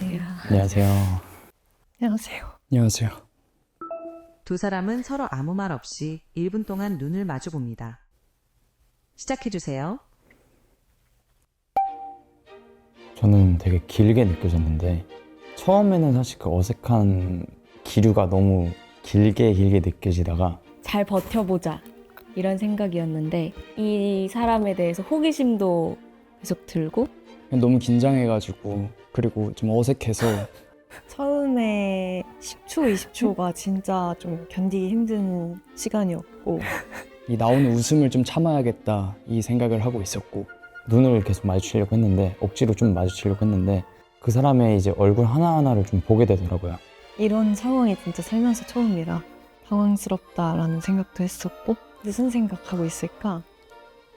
안녕하세요. 안녕하세요. 안녕하세요. 두 사람은 서로 아무 말 없이 1분 동안 눈을 마주 봅니다. 시작해주세요. 저는 되게 길게 느껴졌는데 처음에는 사실 그 어색한 기류가 너무 길게 느껴지다가 잘 버텨보자 이런 생각이었는데 이 사람에 대해서 호기심도 계속 들고 너무 긴장해가지고 그리고 좀 어색해서 처음에 10초, 20초가 진짜 좀 견디기 힘든 시간이었고 이 나오는 웃음을 좀 참아야겠다 이 생각을 하고 있었고 눈을 계속 마주치려고 했는데 억지로 좀 마주치려고 했는데 그 사람의 이제 얼굴 하나하나를 좀 보게 되더라고요. 이런 상황이 진짜 살면서 처음이라 당황스럽다라는 생각도 했었고 무슨 생각하고 있을까?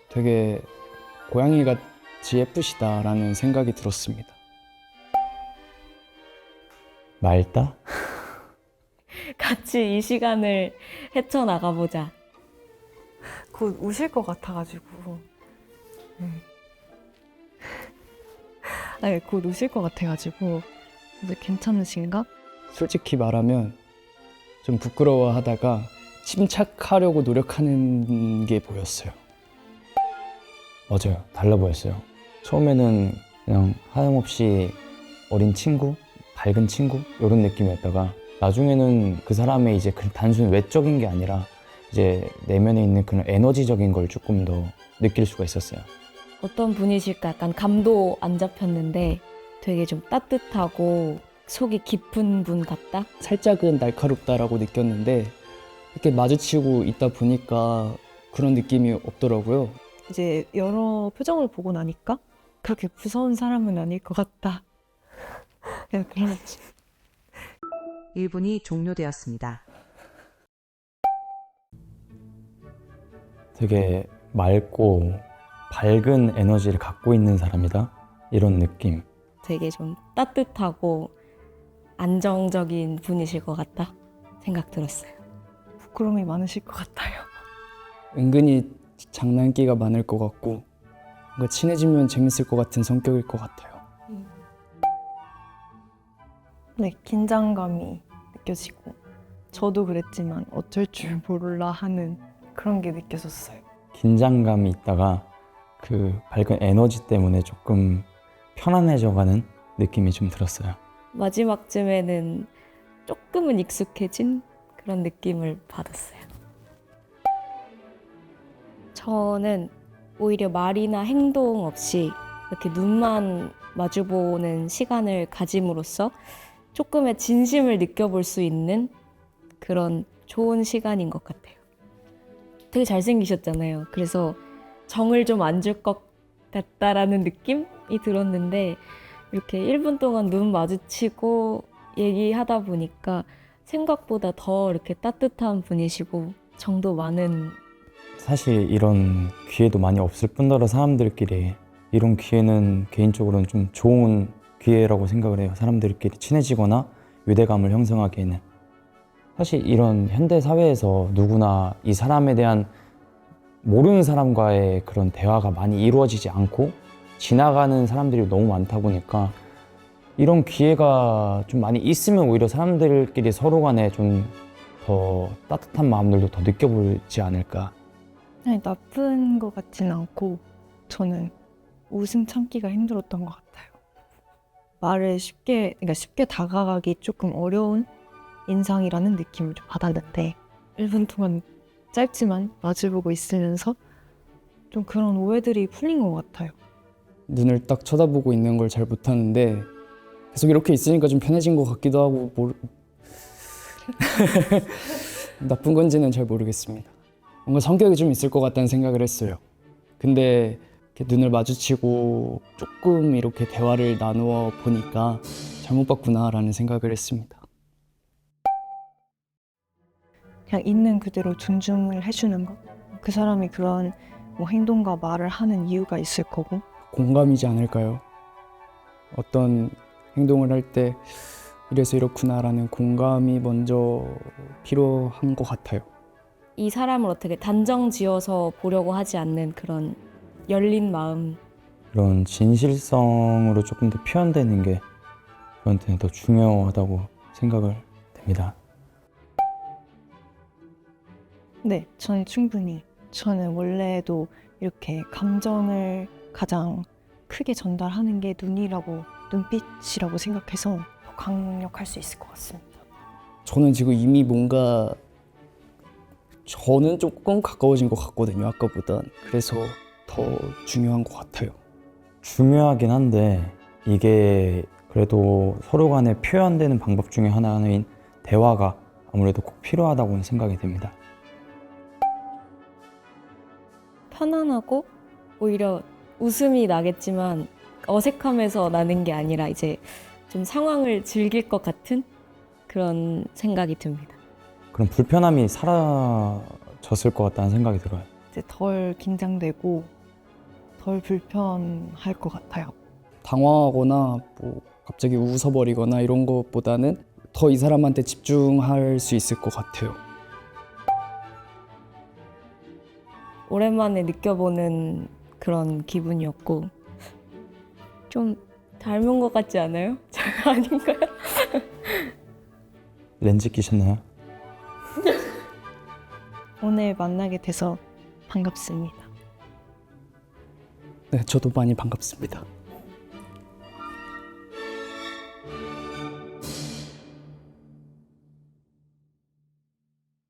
되게 고양이같이 예쁘시다라는 생각이 들었습니다. 맑다? 같이 이 시간을 헤쳐나가보자. 곧 우실 것 같아가지고 아니, 곧 우실 것 같아가지고 근데 괜찮으신가? 솔직히 말하면 좀 부끄러워하다가 침착하려고 노력하는 게 보였어요. 맞아요. 달라 보였어요. 처음에는 그냥 하염없이 어린 친구, 밝은 친구 이런 느낌이었다가 나중에는 그 사람의 이제 그 단순 외적인 게 아니라 이제 내면에 있는 그런 에너지적인 걸 조금 더 느낄 수가 있었어요. 어떤 분이실까 약간 감도 안 잡혔는데 되게 좀 따뜻하고 속이 깊은 분 같다? 살짝은 날카롭다라고 느꼈는데 이렇게 마주치고 있다 보니까 그런 느낌이 없더라고요. 이제 여러 표정을 보고 나니까 그렇게 무서운 사람은 아닐 것 같다. 그냥 그런 1분이 종료되었습니다. 되게 맑고 밝은 에너지를 갖고 있는 사람이다 이런 느낌. 되게 좀 따뜻하고 안정적인 분이실 것 같다 생각 들었어요. 부끄러움이 많으실 것 같아요. 은근히 장난기가 많을 것 같고 뭔가 친해지면 재밌을 것 같은 성격일 것 같아요. 네, 긴장감이 느껴지고 저도 그랬지만 어쩔 줄 몰라 하는 그런 게 느껴졌어요. 긴장감이 있다가 그 밝은 에너지 때문에 조금 편안해져가는 느낌이 좀 들었어요. 마지막쯤에는 조금은 익숙해진 그런 느낌을 받았어요. 저는 오히려 말이나 행동 없이 이렇게 눈만 마주보는 시간을 가짐으로써 조금의 진심을 느껴볼 수 있는 그런 좋은 시간인 것 같아요. 되게 잘생기셨잖아요. 그래서 정을 좀 안 줄 것 같다라는 느낌이 들었는데 이렇게 1분 동안 눈 마주치고 얘기하다 보니까 생각보다 더 이렇게 따뜻한 분이시고 정도 많은 사실 이런 기회도 많이 없을 뿐더러 사람들끼리 이런 기회는 개인적으로는 좀 좋은 기회라고 생각을 해요. 사람들끼리 친해지거나 유대감을 형성하기에는. 사실 이런 현대 사회에서 누구나 이 사람에 대한 모르는 사람과의 그런 대화가 많이 이루어지지 않고 지나가는 사람들이 너무 많다 보니까 이런 기회가 좀 많이 있으면 오히려 사람들끼리 서로 간에 좀 더 따뜻한 마음들도 더 느껴보지 않을까. 아니, 나쁜 것 같진 않고 저는 웃음 참기가 힘들었던 것 같아요. 말을 그러니까 쉽게 다가가기 조금 어려운 인상이라는 느낌을 좀 받았는데 1분 동안 짧지만 마주보고 있으면서 좀 그런 오해들이 풀린 것 같아요. 눈을 딱 쳐다보고 있는 걸 잘 못하는데 계속 이렇게 있으니까 좀 편해진 것 같기도 하고 나쁜 건지는 잘 모르겠습니다. 뭔가 성격이 좀 있을 것 같다는 생각을 했어요. 근데 이렇게 눈을 마주치고 조금 이렇게 대화를 나누어 보니까 잘못 봤구나라는 생각을 했습니다. 그냥 있는 그대로 존중을 해주는 것. 그 사람이 그런 뭐 행동과 말을 하는 이유가 있을 거고 공감이지 않을까요? 어떤 행동을 할 때 이래서 이렇구나라는 공감이 먼저 필요한 것 같아요. 이 사람을 어떻게 단정 지어서 보려고 하지 않는 그런 열린 마음. 그런 진실성으로 조금 더 표현되는 게 저한테는 더 중요하다고 생각을 됩니다. 네, 저는 충분히. 저는 원래도 이렇게 감정을 가장 크게 전달하는 게 눈빛이라고 생각해서 더 강력할 수 있을 것 같습니다. 저는 지금 이미 뭔가 저는 조금 가까워진 것 같거든요. 아까보단. 그래서 더 중요한 것 같아요. 중요하긴 한데 이게 그래도 서로 간에 표현되는 방법 중에 하나인 대화가 아무래도 꼭 필요하다고 생각이 됩니다. 편안하고 오히려 웃음이 나겠지만 어색함에서 나는 게 아니라 이제 좀 상황을 즐길 것 같은 그런 생각이 듭니다. 그런 불편함이 사라졌을 것 같다는 생각이 들어요. 이제 덜 긴장되고 덜 불편할 것 같아요. 당황하거나 뭐 갑자기 웃어버리거나 이런 것보다는 더 이 사람한테 집중할 수 있을 것 같아요. 오랜만에 느껴보는 그런 기분이었고 좀 닮은 것 같지 않아요? 제가 아닌가요? 렌즈 끼셨나요? 오늘 만나게 돼서 반갑습니다. 네, 저도 많이 반갑습니다.